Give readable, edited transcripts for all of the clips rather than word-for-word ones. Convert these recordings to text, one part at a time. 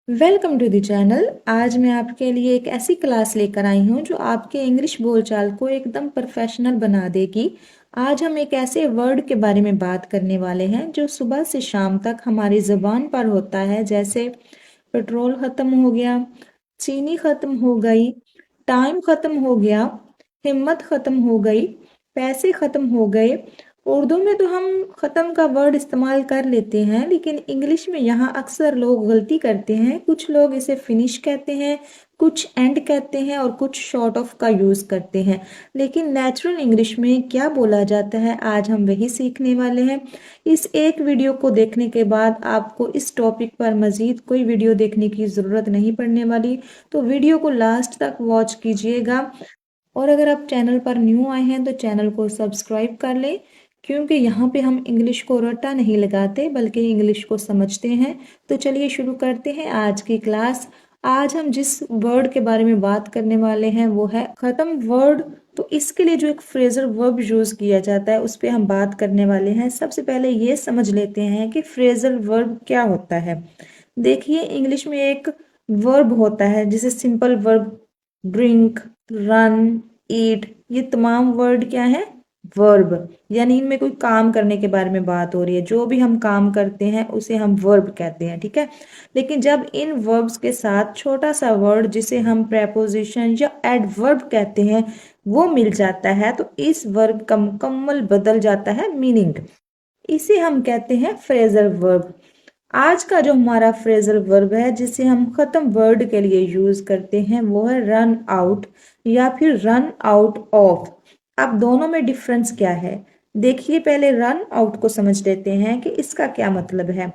Welcome to the channel. आज मैं आपके लिए एक ऐसी क्लास लेकर आई हूँ जो आपके इंग्लिश बोलचाल को एकदम प्रोफेशनल बना देगी। आज हम एक ऐसे वर्ड के बारे में बात करने वाले हैं जो सुबह से शाम तक हमारी ज़ुबान पर होता है, जैसे पेट्रोल ख़त्म हो गया, चीनी ख़त्म हो गई, टाइम ख़त्म हो गया, हिम्मत ख़त्म हो गई, पैसे ख़त्म हो गए। उर्दू में तो हम ख़त्म का वर्ड इस्तेमाल कर लेते हैं, लेकिन इंग्लिश में यहाँ अक्सर लोग गलती करते हैं। कुछ लोग इसे फिनिश कहते हैं, कुछ एंड कहते हैं और कुछ शॉर्ट ऑफ का यूज़ करते हैं। लेकिन नेचुरल इंग्लिश में क्या बोला जाता है, आज हम वही सीखने वाले हैं। इस एक वीडियो को देखने के बाद आपको इस टॉपिक पर मज़ीद कोई वीडियो देखने की ज़रूरत नहीं पड़ने वाली, तो वीडियो को लास्ट तक वॉच कीजिएगा। और अगर आप चैनल पर न्यू आए हैं तो चैनल को सब्सक्राइब कर लें, क्योंकि यहाँ पे हम इंग्लिश को रट्टा नहीं लगाते बल्कि इंग्लिश को समझते हैं। तो चलिए शुरू करते हैं आज की क्लास। आज हम जिस वर्ड के बारे में बात करने वाले हैं वो है ख़त्म वर्ड। तो इसके लिए जो एक फ्रेजल वर्ब यूज़ किया जाता है उस पर हम बात करने वाले हैं। सबसे पहले ये समझ लेते हैं कि फ्रेजल वर्ब क्या होता है। देखिए, इंग्लिश में एक वर्ब होता है जिसे सिंपल वर्ब, ड्रिंक, रन, ईट, ये तमाम वर्ड क्या है, वर्ब। यानी इनमें कोई काम करने के बारे में बात हो रही है। जो भी हम काम करते हैं उसे हम वर्ब कहते हैं, ठीक है। लेकिन जब इन वर्ब्स के साथ छोटा सा वर्ड जिसे हम प्रेपोजिशन या एडवर्ब कहते हैं वो मिल जाता है तो इस वर्ब का मुकम्मल बदल जाता है मीनिंग। इसे हम कहते हैं फ्रेजल वर्ब। आज का जो हमारा फ्रेजल वर्ब है जिसे हम खत्म वर्ड के लिए यूज करते हैं वो है रन आउट या फिर रन आउट ऑफ। अब दोनों में डिफरेंस क्या है, देखिए पहले रन आउट को समझ लेते हैं कि इसका क्या मतलब है।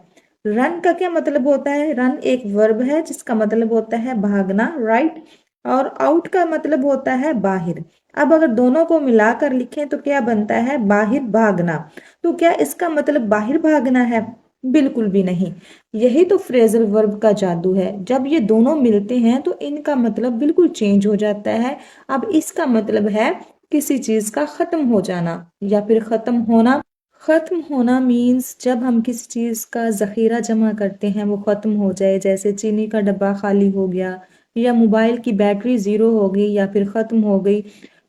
रन का क्या मतलब होता है, रन एक वर्ब है जिसका मतलब होता है भागना, राइट। और आउट का मतलब होता है बाहर। अब अगर दोनों को मिलाकर लिखें तो क्या बनता है, बाहर भागना। तो क्या इसका मतलब बाहर भागना है, बिल्कुल भी नहीं। यही तो फ्रेजल वर्ब का जादू है, जब ये दोनों मिलते हैं तो इनका मतलब बिल्कुल चेंज हो जाता है। अब इसका मतलब है किसी चीज का खत्म हो जाना या फिर खत्म होना। खत्म होना मीन्स जब हम किसी चीज का जखीरा जमा करते हैं वो खत्म हो जाए, जैसे चीनी का डब्बा खाली हो गया या मोबाइल की बैटरी जीरो हो गई या फिर खत्म हो गई,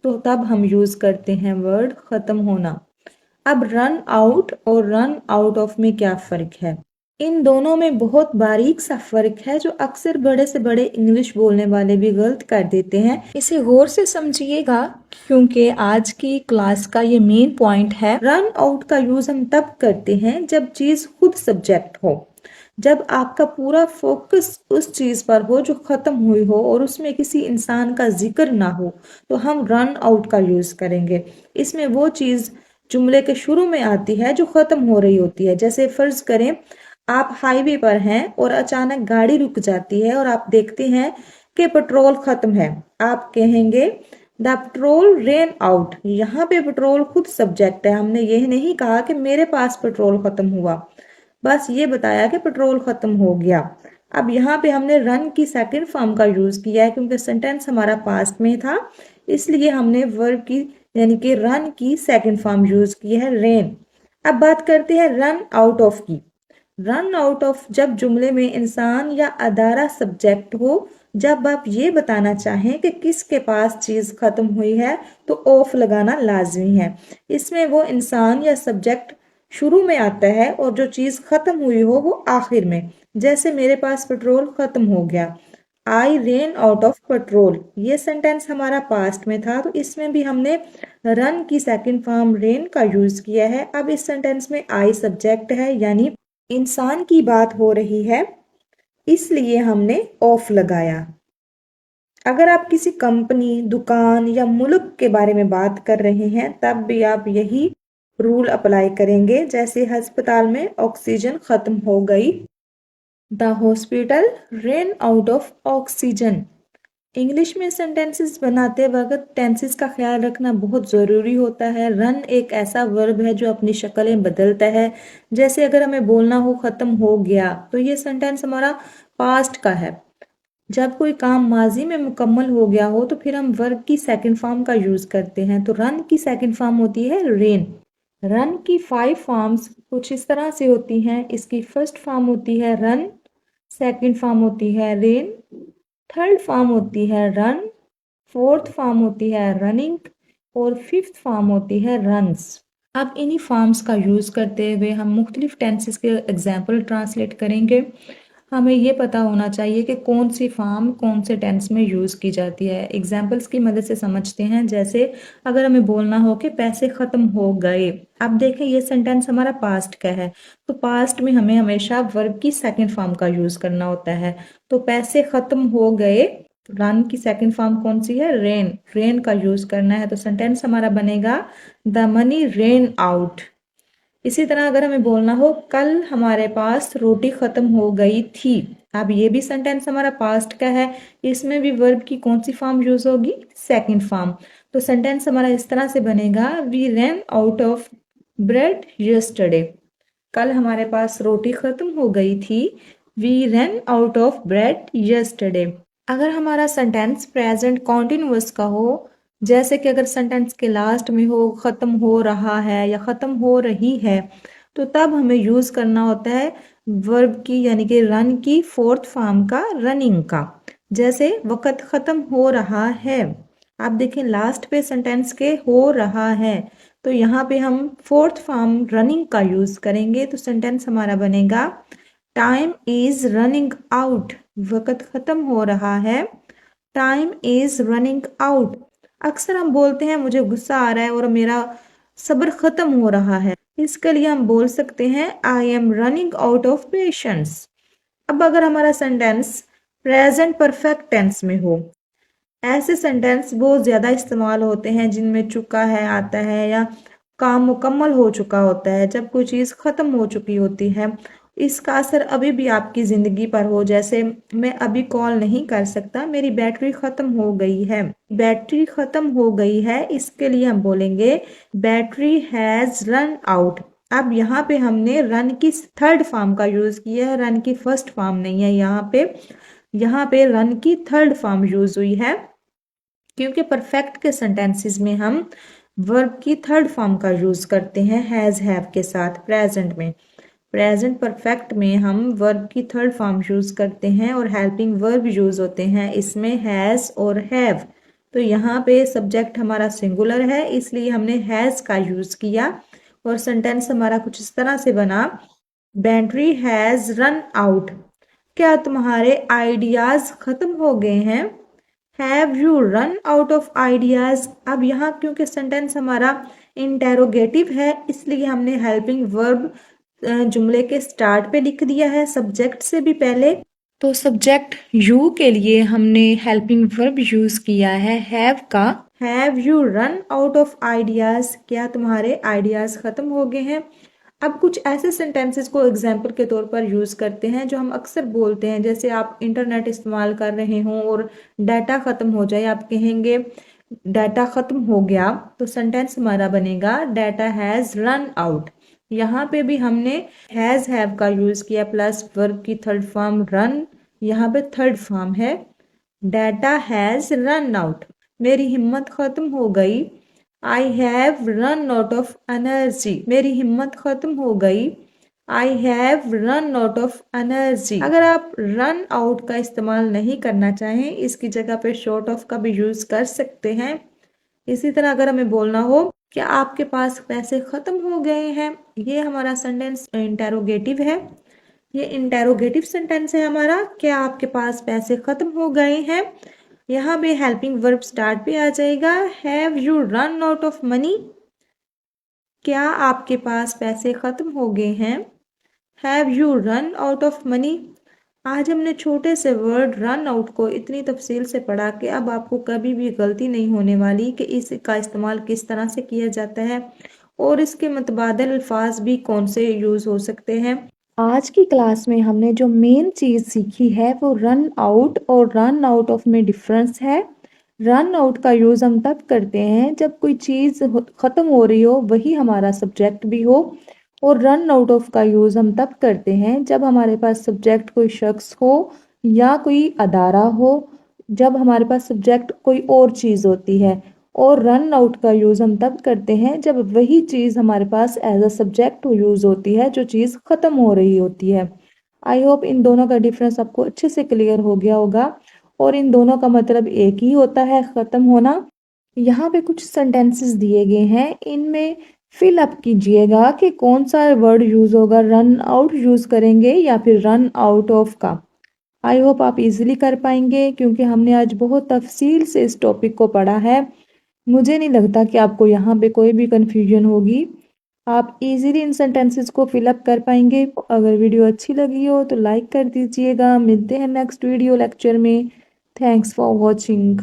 तो तब हम यूज करते हैं वर्ड खत्म होना। अब रन आउट और रन आउट ऑफ में क्या फ़र्क है, इन दोनों में बहुत बारीक सा फ़र्क है जो अक्सर बड़े से बड़े इंग्लिश बोलने वाले भी गलत कर देते हैं। इसे गौर से समझिएगा क्योंकि आज की क्लास का ये मेन पॉइंट है। रन आउट का यूज़ हम तब करते हैं जब चीज़ खुद सब्जेक्ट हो, जब आपका पूरा फोकस उस चीज़ पर हो जो ख़त्म हुई हो और उसमें किसी इंसान का जिक्र ना हो, तो हम रन आउट का यूज़ करेंगे। इसमें वो चीज़ जुमले के शुरू में आती है जो ख़त्म हो रही होती है। जैसे फ़र्ज़ करें आप हाईवे पर हैं और अचानक गाड़ी रुक जाती है और आप देखते हैं कि पेट्रोल ख़त्म है। आप कहेंगे द पेट्रोल रेन आउट। यहाँ पे पेट्रोल खुद सब्जेक्ट है, हमने ये नहीं कहा कि मेरे पास पेट्रोल ख़त्म हुआ, बस ये बताया कि पेट्रोल खत्म हो गया। अब यहाँ पे हमने रन की सेकंड फॉर्म का यूज किया है क्योंकि सेंटेंस हमारा पास्ट में था, इसलिए हमने वर्ब की यानी कि रन की सेकंड फॉर्म यूज की है, रेन। अब बात करते हैं रन आउट ऑफ की। रन आउट ऑफ जब जुमले में इंसान या अदारा सब्जेक्ट हो, जब आप ये बताना चाहें कि किसके पास चीज खत्म हुई है तो ऑफ लगाना लाजमी है। इसमें वो इंसान या सब्जेक्ट शुरू में आता है और जो चीज खत्म हुई हो वो आखिर में। जैसे मेरे पास पेट्रोल खत्म हो गया, आई रेन आउट ऑफ पेट्रोल। ये सेंटेंस हमारा पास्ट में था तो इसमें भी हमने रन की सेकंड फॉर्म रेन का यूज किया है। अब इस सेंटेंस में आई सब्जेक्ट है यानी इंसान की बात हो रही है, इसलिए हमने ऑफ लगाया। अगर आप किसी कंपनी, दुकान या मुल्क के बारे में बात कर रहे हैं तब भी आप यही रूल अप्लाई करेंगे। जैसे अस्पताल में ऑक्सीजन खत्म हो गई, the hospital rain out of oxygen. English में सेंटेंसेस बनाते वक्त टेंसेस का ख्याल रखना बहुत ज़रूरी होता है। रन एक ऐसा वर्ब है जो अपनी शक्लें बदलता है। जैसे अगर हमें बोलना हो ख़त्म हो गया तो ये सेंटेंस हमारा पास्ट का है। जब कोई काम माजी में मुकम्मल हो गया हो तो फिर हम वर्ब की सेकंड फॉर्म का यूज़ करते हैं। तो रन की सेकंड फॉर्म होती है रेन। रन की 5 फॉर्म्स कुछ इस तरह से होती हैं। इसकी फर्स्ट फॉर्म होती है रन, सेकंड फॉर्म होती है रेन, थर्ड फॉर्म होती है रन, फोर्थ फॉर्म होती है रनिंग और फिफ्थ फॉर्म होती है रन्स। अब इन्हीं फॉर्म्स का यूज़ करते हुए हम मुख्तलिफ टेंसेस के एग्जाम्पल ट्रांसलेट करेंगे। हमें ये पता होना चाहिए कि कौन सी फॉर्म कौन से टेंस में यूज़ की जाती है। एग्जाम्पल्स की मदद से समझते हैं। जैसे अगर हमें बोलना हो कि पैसे ख़त्म हो गए, अब देखें ये सेंटेंस हमारा पास्ट का है, तो पास्ट में हमें हमेशा वर्ब की सेकंड फॉर्म का यूज़ करना होता है। तो पैसे ख़त्म हो गए, रन की सेकंड फॉर्म कौन सी है? रेन, रेन का यूज़ करना है। तो सेंटेंस हमारा बनेगा द मनी रेन आउट। इसी तरह अगर हमें बोलना हो कल हमारे पास रोटी खत्म हो गई थी, अब ये भी सेंटेंस हमारा पास्ट का है, इसमें भी वर्ब की कौन सी फॉर्म यूज होगी? Second form. तो सेंटेंस हमारा इस तरह से बनेगा we ran out of bread yesterday. कल हमारे पास रोटी खत्म हो गई थी, we ran out of bread yesterday. अगर हमारा सेंटेंस प्रेजेंट कॉन्टिन्यूअस का हो, जैसे कि अगर सेंटेंस के लास्ट में हो ख़त्म हो रहा है या ख़त्म हो रही है, तो तब हमें यूज़ करना होता है वर्ब की यानी कि रन की फोर्थ फॉर्म का, रनिंग का। जैसे वक़्त ख़त्म हो रहा है, आप देखें लास्ट पे सेंटेंस के हो रहा है, तो यहाँ पे हम फोर्थ फॉर्म रनिंग का यूज़ करेंगे। तो सेंटेंस हमारा बनेगा टाइम इज रनिंग आउट, वक़्त ख़त्म हो रहा है, टाइम इज रनिंग आउट। अक्सर हम बोलते हैं मुझे गुस्सा आ रहा है और मेरा सब्र ख़त्म हो रहा है, इसके लिए हम बोल सकते हैं I am running out of patience. अब अगर हमारा सेंटेंस प्रेजेंट परफेक्ट टेंस में हो, ऐसे सेंटेंस बहुत ज़्यादा इस्तेमाल होते हैं जिनमें चुका है आता है या काम मुकम्मल हो चुका होता है, जब कोई चीज़ ख़त्म हो चुकी होती है। इसका असर अभी भी आपकी ज़िंदगी पर हो, जैसे मैं अभी कॉल नहीं कर सकता, मेरी बैटरी ख़त्म हो गई है। बैटरी ख़त्म हो गई है, इसके लिए हम बोलेंगे बैटरी हैज़ रन आउट। अब यहाँ पे हमने रन की थर्ड फॉर्म का यूज़ किया है, रन की फर्स्ट फॉर्म नहीं है। यहाँ पे रन की थर्ड फॉर्म यूज़ हुई है, क्योंकि परफेक्ट के सेंटेंसेस में हम वर्ब की थर्ड फॉर्म का यूज़ करते हैं हैज़ हैव के साथ। प्रेजेंट में, प्रेजेंट परफेक्ट में हम वर्ब की थर्ड फॉर्म यूज़ करते हैं और हेल्पिंग वर्ब यूज़ होते हैं इसमें हैज़ और हैव। तो यहाँ पे सब्जेक्ट हमारा सिंगुलर है, इसलिए हमने हैज़ का यूज़ किया और सेंटेंस हमारा कुछ इस तरह से बना बैटरी हैज़ रन आउट। क्या तुम्हारे आइडियाज़ ख़त्म हो गए हैं? Have you run out of ideas. अब यहाँ क्योंकि सेंटेंस हमारा इंटेरोगेटिव है, इसलिए हमने हेल्पिंग वर्ब जुमले के स्टार्ट पे लिख दिया है सब्जेक्ट से भी पहले। तो सब्जेक्ट यू के लिए हमने हेल्पिंग वर्ब यूज़ किया है हैव का। Have you run out of ideas, क्या तुम्हारे आइडियाज़ ख़त्म हो गए हैं? अब कुछ ऐसे सेंटेंसेस को एग्जाम्पल के तौर पर यूज़ करते हैं जो हम अक्सर बोलते हैं। जैसे आप इंटरनेट इस्तेमाल कर रहे हों और डाटा ख़त्म हो जाए, आप कहेंगे डाटा ख़त्म हो गया, तो सेंटेंस हमारा बनेगा डाटा हैज़ रन आउट। यहाँ पे भी हमने हैज़ हैव का यूज़ किया प्लस वर्ब की थर्ड फॉर्म रन, यहाँ पे थर्ड फॉर्म है डाटा हैज़ रन आउट। मेरी हिम्मत ख़त्म हो गई, I have run out of energy. मेरी हिम्मत ख़त्म हो गई, I have run out of energy. अगर आप रन आउट का इस्तेमाल नहीं करना चाहें, इसकी जगह पे शॉर्ट ऑफ का भी यूज़ कर सकते हैं। इसी तरह अगर हमें बोलना हो क्या आपके पास पैसे ख़त्म हो गए हैं, ये हमारा सेंटेंस इंटेरोगेटिव है। ये इंटेरोगेटिव सेंटेंस है हमारा, क्या आपके पास पैसे ख़त्म हो गए हैं। यहाँ पे हेल्पिंग वर्ब स्टार्ट पे आ जाएगा have you run out of money. क्या आपके पास पैसे ख़त्म हो गए हैं, have you run out of money. आज हमने छोटे से वर्ड रन आउट को इतनी तफसील से पढ़ा कि अब आपको कभी भी गलती नहीं होने वाली कि इसका इस्तेमाल किस तरह से किया जाता है और इसके मुतबादिल अल्फाज भी कौन से यूज़ हो सकते हैं। आज की क्लास में हमने जो मेन चीज़ सीखी है वो रन आउट और रन आउट ऑफ में डिफरेंस है। रन आउट का यूज़ हम तब करते हैं जब कोई चीज़ ख़त्म हो रही हो, वही हमारा सब्जेक्ट भी हो, और रन आउट ऑफ का यूज़ हम तब करते हैं जब हमारे पास सब्जेक्ट कोई शख्स हो या कोई अदारा हो, जब हमारे पास सब्जेक्ट कोई और चीज़ होती है। और रन आउट का यूज़ हम तब करते हैं जब वही चीज़ हमारे पास एज अ सब्जेक्ट यूज़ होती है, जो चीज़ ख़त्म हो रही होती है। आई होप इन दोनों का डिफरेंस आपको अच्छे से क्लियर हो गया होगा और इन दोनों का मतलब एक ही होता है, ख़त्म होना। यहाँ पे कुछ सेंटेंसेस दिए गए हैं, इनमें फिल अप कीजिएगा कि कौन सा वर्ड यूज़ होगा, रन आउट यूज़ करेंगे या फिर रन आउट ऑफ का। आई होप आप इजीली कर पाएंगे क्योंकि हमने आज बहुत तफसील से इस टॉपिक को पढ़ा है। मुझे नहीं लगता कि आपको यहाँ पे कोई भी कंफ्यूजन होगी। आप इजीली इन सेंटेंसेस को फिलअप कर पाएंगे। अगर वीडियो अच्छी लगी हो तो लाइक कर दीजिएगा। मिलते हैं नेक्स्ट वीडियो लेक्चर में। Thanks for watching.